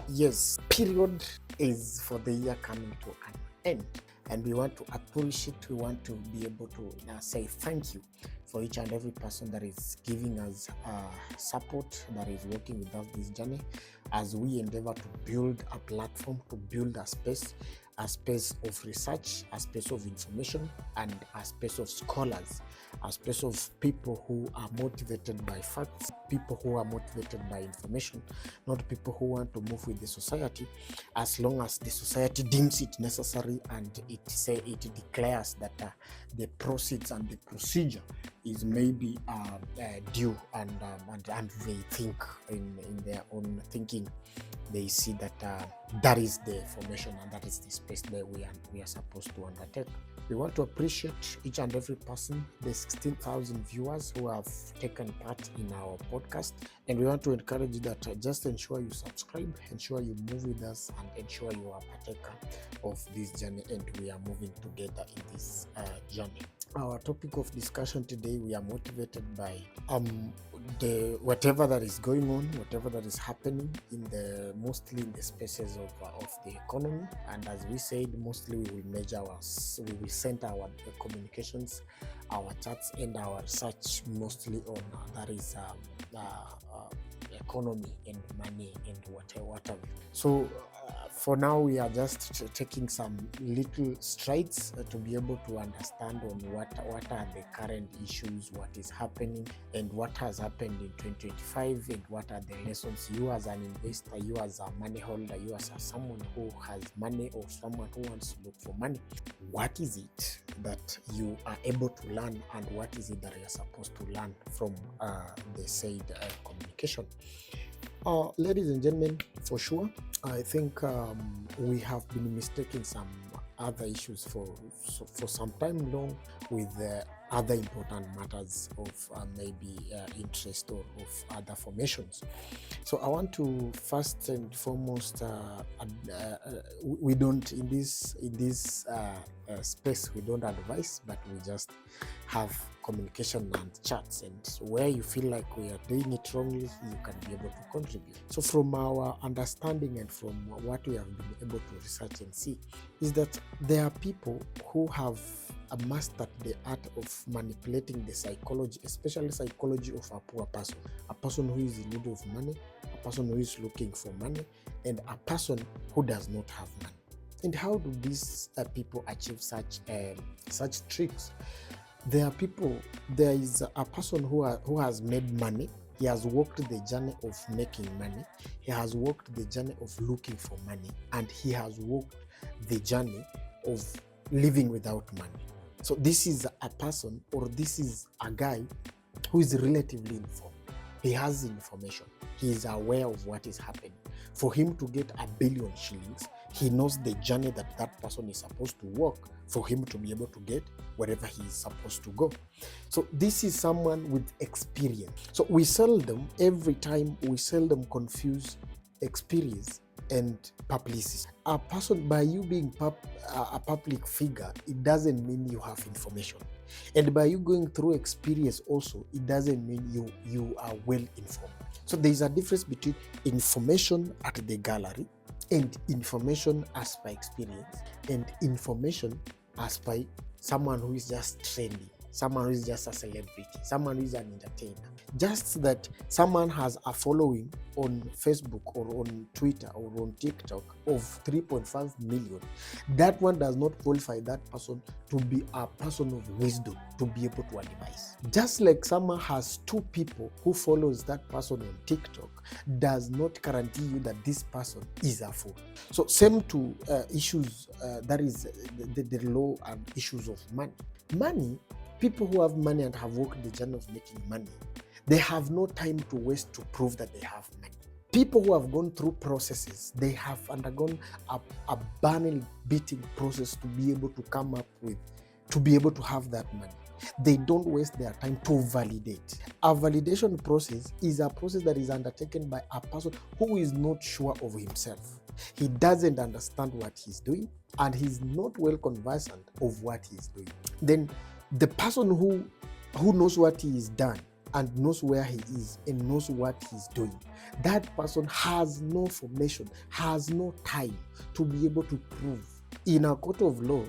Yes, period is for the year coming to an end. And we want to appreciate, we want to be able to say thank you for each and every person that is giving us support, that is working with us this journey as we endeavor to build a platform, to build a space of research, a space of information, and a space of scholars, a space of people who are motivated by facts, people who are motivated by information, not people who want to move with the society as long as the society deems it necessary and it declares that the proceeds and the procedure is maybe due, and they think in their own thinking, they see that that is the formation and that is the space that we are supposed to undertake. We want to appreciate each and every person, the 16,000 viewers who have taken part in our podcast, and we want to encourage you that just ensure you subscribe, ensure you move with us, and ensure you are a partaker of this journey, and we are moving together in this journey. Our topic of discussion today, we are motivated by the whatever that is going on, whatever that is happening mostly in the spaces of the economy. And as we said, mostly we will center our communications, our chats, and our research mostly on that is economy and money and whatever. So for now, we are just taking some little strides to be able to understand on what are the current issues, what is happening, and what has happened in 2025, and what are the lessons you as an investor, you as a money holder, you as someone who has money or someone who wants to look for money. What is it that you are able to learn, and what is it that you are supposed to learn from the said communication? Ladies and gentlemen, for sure, I think we have been mistaking some other issues for some time long with other important matters of maybe interest or of other formations. So I want to first and foremost, we don't in this space, we don't advise, but we just have communication and chats, and where you feel like we are doing it wrongly, you can be able to contribute. So from our understanding and from what we have been able to research and see, is that there are people who have mastered the art of manipulating the psychology, especially psychology of a poor person, a person who is in need of money, a person who is looking for money, and a person who does not have money. And how do these people achieve such tricks? There is a person who has made money. He has walked the journey of making money. He has walked the journey of looking for money. And he has walked the journey of living without money. So this is a person, or this is a guy who is relatively informed. He has information. He is aware of what is happening. For him to get 1 billion shillings, he knows the journey that person is supposed to walk for him to be able to get wherever he is supposed to go. So this is someone with experience. So every time we seldom confuse experience and publicity. A person, by you being a public figure, it doesn't mean you have information. And by you going through experience also, it doesn't mean you are well informed. So there is a difference between information at the gallery and information as per experience, and information as by someone who is just trending, someone who is just a celebrity, someone who is an entertainer. Just that someone has a following on Facebook or on Twitter or on TikTok of 3.5 million, that one does not qualify that person to be a person of wisdom, to be able to advise. Just like someone has 2 people who follows that person on TikTok does not guarantee you that this person is a fool. So same to issues, that is the law and issues of money. Money, people who have money and have walked the journey of making money, they have no time to waste to prove that they have money. People who have gone through processes, they have undergone a burning, beating process to be able to come up with, to be able to have that money. They don't waste their time to validate. A validation process is a process that is undertaken by a person who is not sure of himself. He doesn't understand what he's doing, and he's not well conversant of what he's doing. Then the person who knows what he is done and knows where he is and knows what he's doing, that person has no formation, has no time to be able to prove. In a court of law,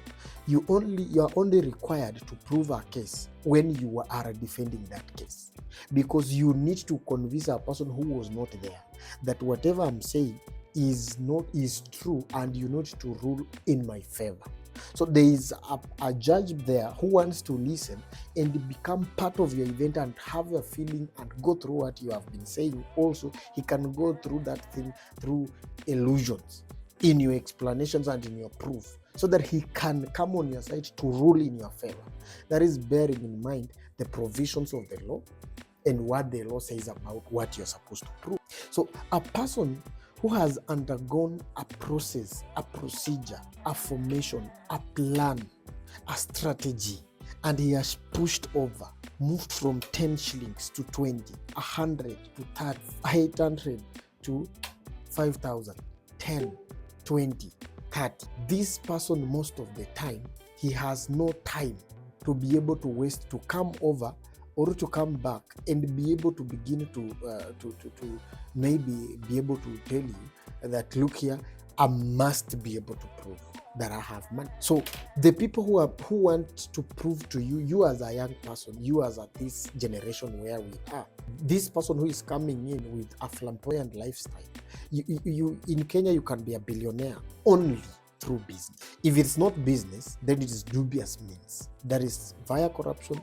you are only required to prove a case when you are defending that case, because you need to convince a person who was not there that whatever I'm saying is true, and you need to rule in my favor. So there is a judge there who wants to listen and become part of your event and have a feeling and go through what you have been saying. Also, he can go through that thing through illusions in your explanations and in your proof, so that he can come on your side to rule in your favor. That is bearing in mind the provisions of the law and what the law says about what you're supposed to prove. So a person who has undergone a process, a procedure, a formation, a plan, a strategy, and he has pushed over, moved from 10 shillings to 20, 100 to 30, 800 to 5,000, 10, 20, 30. This person, most of the time, he has no time to be able to waste to come over or to come back and be able to begin to maybe be able to tell you that, look here, I must be able to prove that I have money. So the people who want to prove to you, you as a young person, you as at this generation where we are, this person who is coming in with a flamboyant lifestyle, you in Kenya, you can be a billionaire only through business. If it's not business, then it is dubious means. That is via corruption.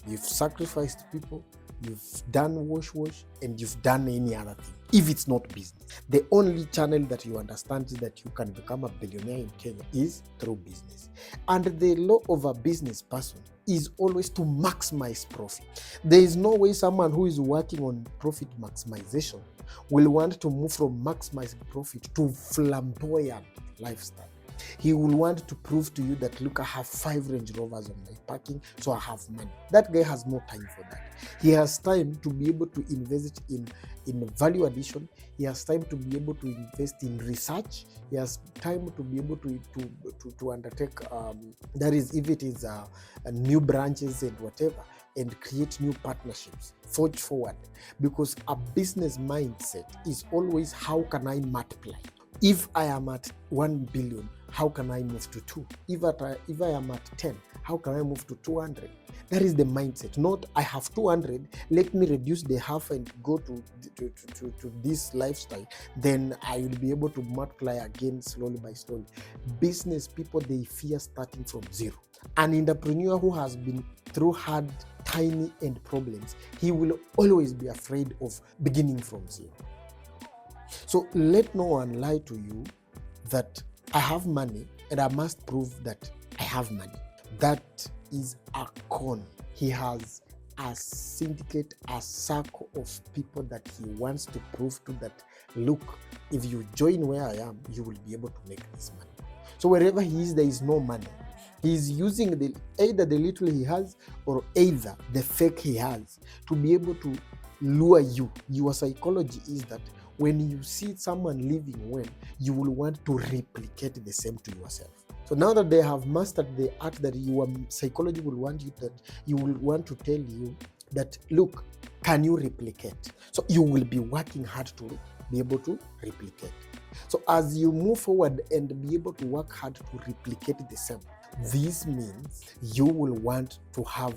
You've sacrificed people, you've done wash, and you've done any other thing. If it's not business, the only channel that you understand is that you can become a billionaire in Kenya is through business. And the law of a business person is always to maximize profit. There is no way someone who is working on profit maximization will want to move from maximizing profit to flamboyant lifestyle. He will want to prove to you that, look, I have 5 Range Rovers on my parking, so I have money. That guy has no time for that. He has time to be able to invest in value addition. He has time to be able to invest in research. He has time to be able to undertake, that is, if it is new branches and whatever, and create new partnerships, forge forward. Because a business mindset is always, how can I multiply? If I am at 1 billion, how can I move to 2? If I am at 10, how can I move to 200? That is the mindset. Not, I have 200, let me reduce the half and go to this lifestyle. Then I will be able to multiply again slowly by slowly. Business people, they fear starting from zero. An entrepreneur who has been through hard, tiny end problems, he will always be afraid of beginning from zero. So let no one lie to you that I have money and I must prove that I have money. That is a con. He has a syndicate, a circle of people that he wants to prove to that, look, if you join where I am, you will be able to make this money. So wherever he is, there is no money. He is using either the little he has or either the fake he has to be able to lure you. Your psychology is that when you see someone living well, you will want to replicate the same to yourself. So now that they have mastered the art, that your psychology will want you, that you will want to tell you that, look, can you replicate? So you will be working hard to be able to replicate. So as you move forward and be able to work hard to replicate the same, this means you will want to have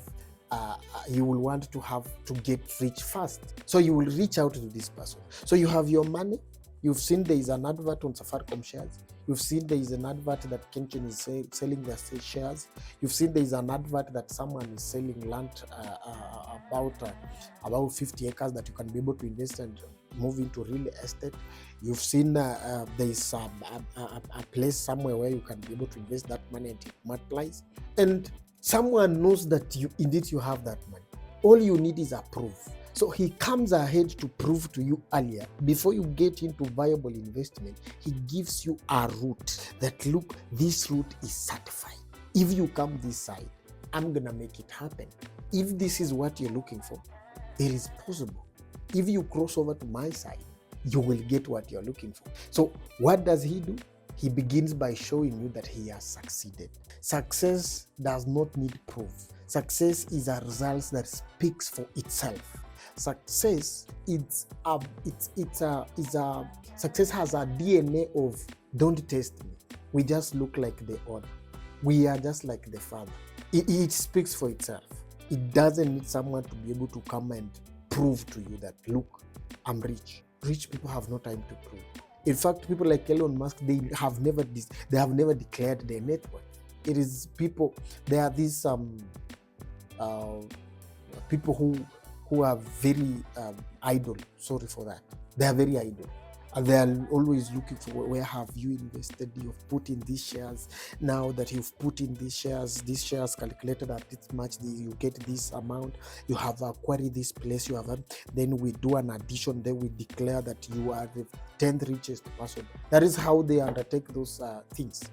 to get rich fast. So you will reach out to this person. So you have your money. You've seen there is an advert on Safaricom shares. You've seen there is an advert that Kenchen is selling their shares. You've seen there is an advert that someone is selling land about 50 acres that you can be able to invest and move into real estate. You've seen there is a place somewhere where you can be able to invest that money and it multiplies. And someone knows that you have that money. All you need is a proof. So he comes ahead to prove to you earlier, before you get into viable investment. He gives you a route that, look, this route is certified. If you come this side, I'm gonna make it happen. If this is what you're looking for, it is possible. If you cross over to my side, you will get what you're looking for. So what does he do? He begins by showing you that he has succeeded. Success does not need proof. Success is a result that speaks for itself. Success success has a DNA of don't test me. We just look like the other. We are just like the Father. It speaks for itself. It doesn't need someone to be able to come and prove to you that, look, I'm rich. Rich people have no time to prove. In fact, people like Elon Musk, they have never declared their net worth. It is people. There are these people who are very idle. Sorry for that. They are very idle. And they are always looking for, where have you invested? You've put in these shares. Now that you've put in these shares calculated at this much, you get this amount. You have acquired this place. Then we do an addition. Then we declare that you are the 10th richest person. That is how they undertake those things.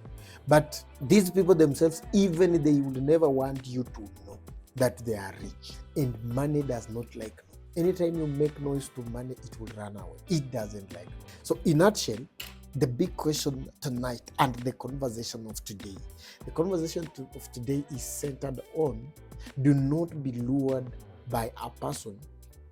But these people themselves, even they would never want you to know that they are rich. And money does not like noise. Anytime you make noise to money, it will run away. It doesn't like it. So in a nutshell, the big question tonight and the conversation of today is centered on, do not be lured by a person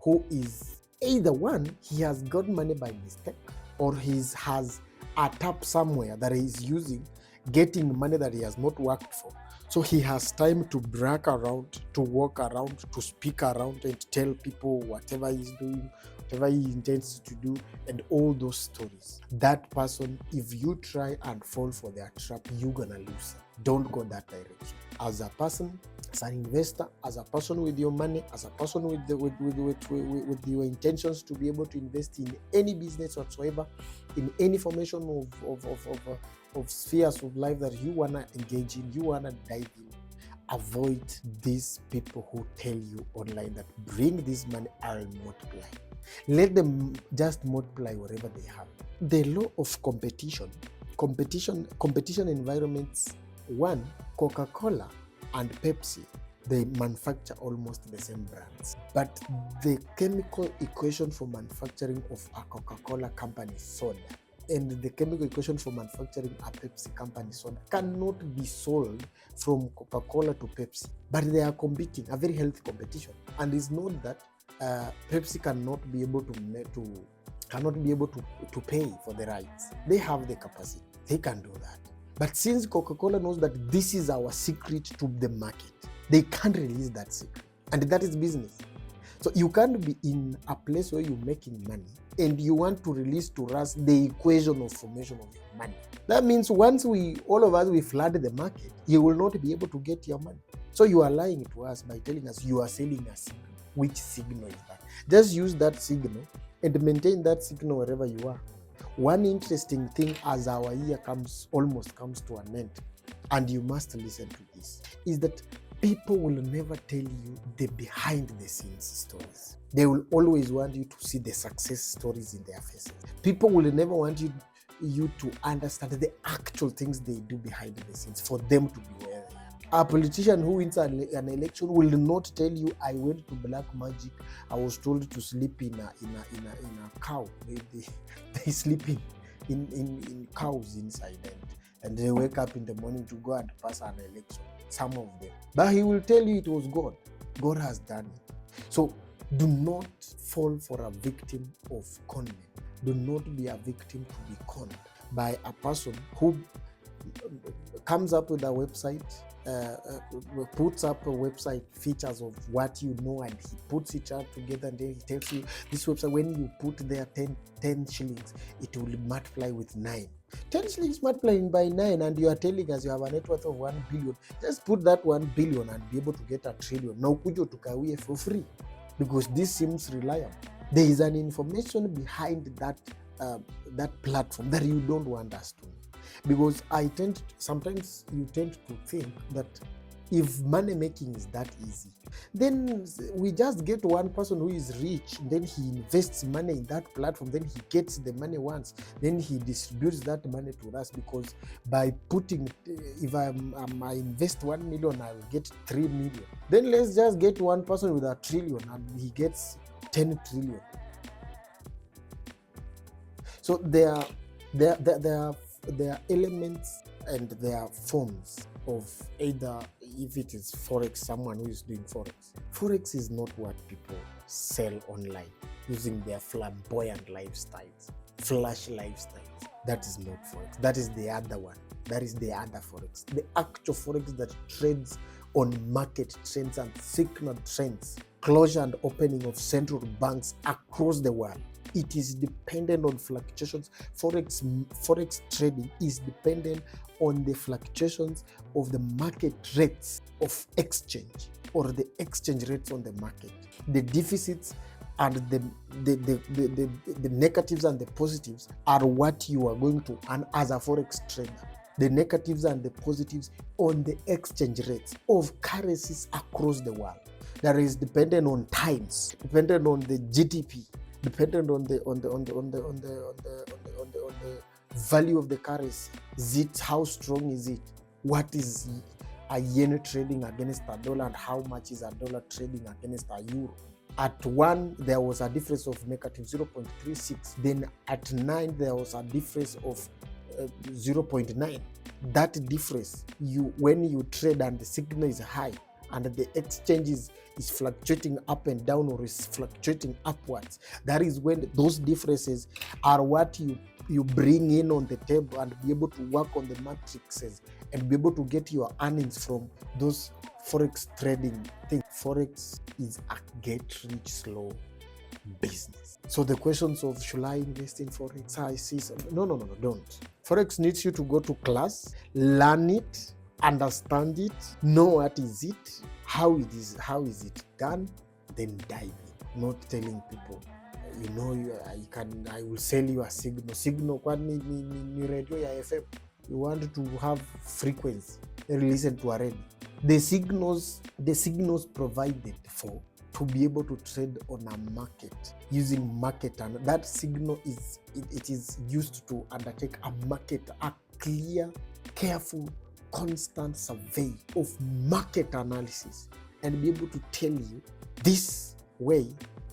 who is either one, he has got money by mistake, or he has a tap somewhere that he is using, getting money that he has not worked for. So he has time to brag around, to walk around, to speak around and tell people whatever he's doing, whatever he intends to do, and all those stories. That person, if you try and fall for their trap, you're gonna lose. Don't go that direction. As a person, as an investor, as a person with your money, as a person with your intentions to be able to invest in any business whatsoever, in any formation of spheres of life that you want to engage in, you want to dive in, avoid these people who tell you online that bring this money, I'll multiply. Let them just multiply wherever they have. The law of competition environments, one, Coca-Cola and Pepsi, they manufacture almost the same brands. But the chemical equation for manufacturing of a Coca-Cola company soda and the chemical equation for manufacturing a Pepsi company soda cannot be solved from Coca-Cola to Pepsi. But they are competing, a very healthy competition. And it's not that Pepsi cannot be able to pay for the rights. They have the capacity. They can do that. But since Coca-Cola knows that this is our secret to the market, they can't release that secret. And that is business. So you can't be in a place where you're making money and you want to release to us the equation of formation of your money. That means once all of us flood the market, you will not be able to get your money. So you are lying to us by telling us you are selling a signal. Which signal is that? Just use that signal and maintain that signal wherever you are. One interesting thing as our year almost comes to an end, and you must listen to this, is that people will never tell you the behind the scenes stories. They will always want you to see the success stories in their faces. People will never want you to understand the actual things they do behind the scenes for them to be where they are. A politician who wins an election will not tell you, I went to black magic, I was told to sleep in a cow. They sleep in cows inside, and they wake up in the morning to go and pass an election, some of them. But he will tell you it was God. God has done it. So do not fall for a victim of conment. Do not be a victim to be conned by a person who comes up with a website, puts up a website features of what you know, and he puts it all together, and then he tells you this website, when you put there 10 shillings, it will multiply with 9. 10 shillings multiplying by 9, and you are telling us you have a net worth of 1 billion. Just put that 1 billion and be able to get a trillion. Now kujo tukawie for free, because this seems reliable. There is an information behind that platform that you don't want us to know. Because sometimes you tend to think that if money making is that easy, then we just get one person who is rich, then he invests money in that platform, then he gets the money once, then he distributes that money to us, because by putting, if I invest 1 million, I will get 3 million. Then let's just get one person with 1 trillion and he gets 10 trillion. So there are elements and there are forms of either, if it is Forex, someone who is doing Forex. Forex is not what people sell online using their flamboyant lifestyles, flash lifestyles. That is not Forex. That is the other one. That is the other Forex. The actual Forex that trades on market trends and signal trends, closure and opening of central banks across the world. It is dependent on fluctuations. Forex trading is dependent on the fluctuations of the market rates of exchange, or the exchange rates on the market. The deficits and the negatives and the positives are what you are going to earn as a Forex trader. The negatives and the positives on the exchange rates of currencies across the world. That is dependent on times, dependent on the GDP, dependent on the value of the currency. Is it, how strong is it? What is a yen trading against a dollar, and how much is a dollar trading against a euro? At 1, there was a difference of negative 0.36. Then at 9, there was a difference of 0.9. That difference, when you trade and the signal is high and the exchange is fluctuating up and down, or is fluctuating upwards, that is when those differences are what you bring in on the table and be able to work on the matrices and be able to get your earnings from those Forex trading things. Forex is a get rich slow business. So the questions of should I invest in Forex? I see some. No, don't. Forex needs you to go to class, learn it, understand it, know what is it, how is it done, then dive in. Not telling people, I will sell you a signal kwani ni radio ya FM. You want to have frequency, listen to a radio. The signals provided for to be able to trade on a market using market, and that signal is used to undertake a clear, careful, constant survey of market analysis and be able to tell you this way,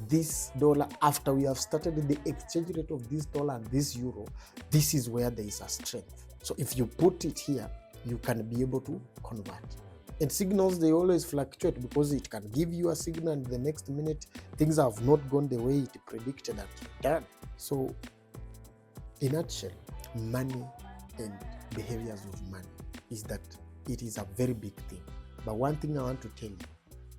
this dollar, after we have started the exchange rate of this dollar and this euro, this is where there is a strength. So if you put it here, you can be able to convert. And signals, they always fluctuate because it can give you a signal and the next minute things have not gone the way it predicted and done. So in a nutshell, money and behaviors of money is that it is a very big thing. But one thing I want to tell you,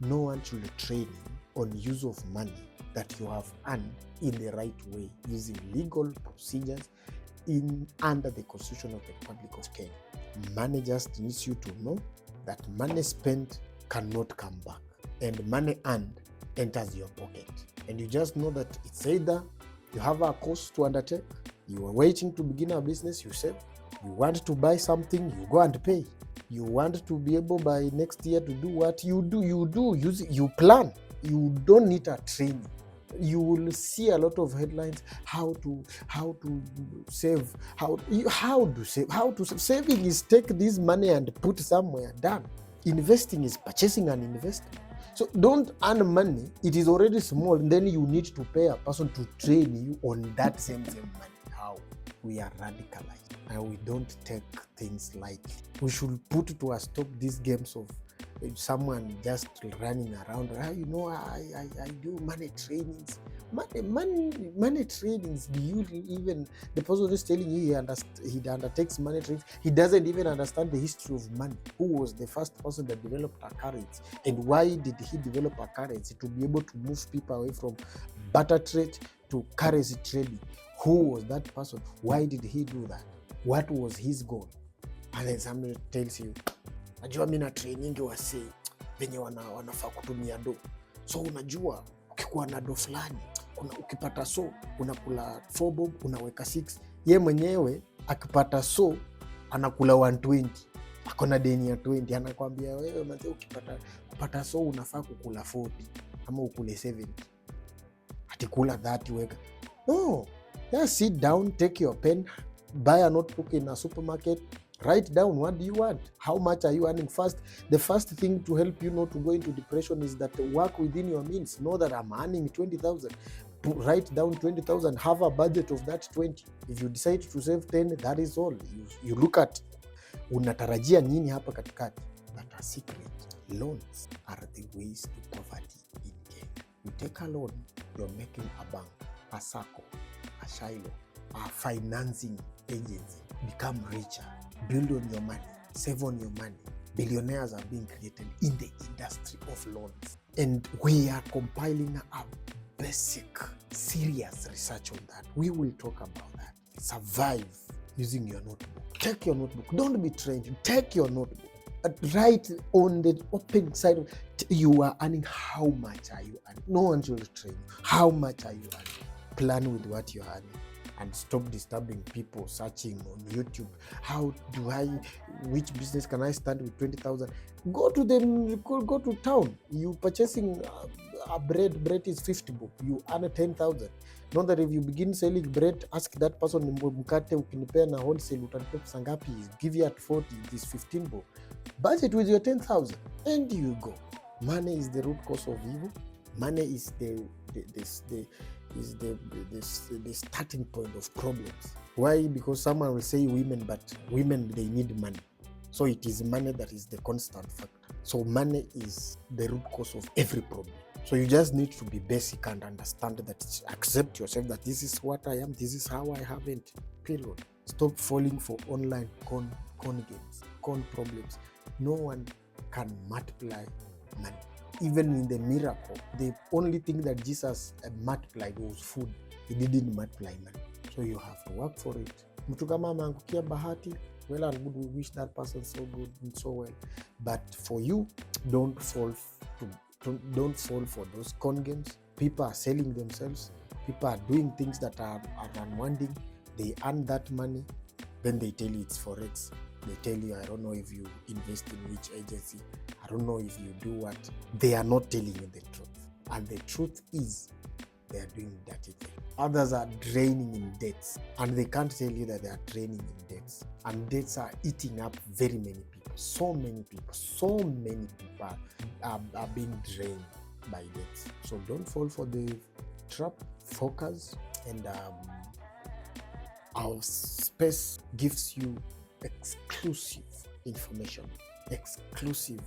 no one should train you on use of money that you have earned in the right way using legal procedures under the Constitution of the Republic of Kenya. Money just needs you to know that money spent cannot come back, and money earned enters your pocket. And you just know that it's either you have a course to undertake, you are waiting to begin a business, you save. You want to buy something, you go and pay. You want to be able by next year to do what you do, you plan. You don't need a training. You will see a lot of headlines, how to save, how to save. Saving is take this money and put somewhere, done. Investing is purchasing an investment. So don't earn money, it is already small, and then you need to pay a person to train you on that same money. How? We are radicalized and we don't take things lightly. We should put to a stop these games of someone just running around. I do money trainings. Money trainings. Do you even, the person who is telling you he undertakes money trainings, he doesn't even understand the history of money. Who was the first person that developed a currency, and why did he develop a currency? To be able to move people away from barter trade to currency trading. Who was that person? Why did he do that? What was his goal? And then somebody tells you, najua mimi na training wase venye wanafaa kutumia do. So unajua ukikuwa na do fulani, ukipata so unakula 4 bob, unaweka 6. Ye mwenyewe akipata so anakula 120. Akona deni ya 20, anakuambia wewe mzee ukipata so unafaa kukula 40 ama ukule 70. Atikula 30 weka. No, just sit down, take your pen, buy a notebook in a supermarket, write down what do you want, how much are you earning. The first thing to help you not to go into depression is that work within your means. Know that I'm earning 20,000. Write down 20,000, have a budget of that 20. If you decide to save 10, that is all. You look at unatarajia nini hapa katikati. But a secret, loans are the ways to poverty in Kenya. You take a loan, you're making a bank, a circle, a Shiloh, a financing agency, become richer, build on your money, save on your money. Billionaires are being created in the industry of loans. And we are compiling a basic, serious research on that. We will talk about that. Survive using your notebook. Take your notebook. Don't be trained. Take your notebook. Write on the open side of you are earning. How much are you earning? No one will train you. How much are you earning? Plan with what you're earning. And stop disturbing people searching on YouTube. How do which business can I start with 20,000? Go to town. You purchasing bread is 50 bob. You earn 10,000. Not that if you begin selling bread, ask that person, mkate ukinipea na wholesale utanipea pesa ngapi? Give you at 40, it is 15 bob. Budget with your 10,000 and you go. Money is the root cause of evil. Money is the starting point of problems. Why? Because someone will say women, but women, they need money. So it is money that is the constant factor. So money is the root cause of every problem. So you just need to be basic and understand that, accept yourself that this is what I am, this is how I have it, period. Stop falling for online con games, con problems. No one can multiply money. Even in the miracle, the only thing that Jesus multiplied was food. He didn't multiply money. So you have to work for it. Mtu kama ameangukia bahati, well and good, we wish that person so good and so well. But for you, don't fall for those con games. People are selling themselves. People are doing things that are unwinding. They earn that money. Then they tell you it's Forex. They tell you, I don't know if you invest in which agency. I don't know if you do what. They are not telling you the truth. And the truth is, they are doing dirty things. Others are draining in debts. And they can't tell you that they are draining in debts. And debts are eating up very many people. So many people are being drained by debts. So don't fall for the trap. Focus. And our space gives you exclusive information, exclusive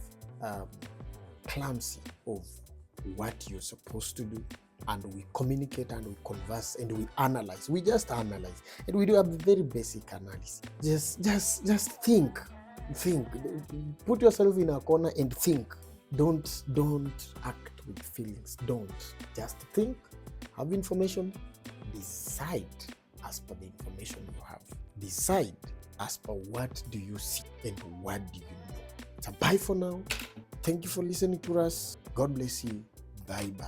clumsy of what you're supposed to do, and we communicate and we converse and we analyze. We just analyze, and we do a very basic analysis. Just think. Put yourself in a corner and think. Don't act with feelings. Don't. Just think. Have information. Decide as per the information you have. Decide as per what do you see and what do you know. So bye for now. Thank you for listening to us. God bless you. Bye-bye.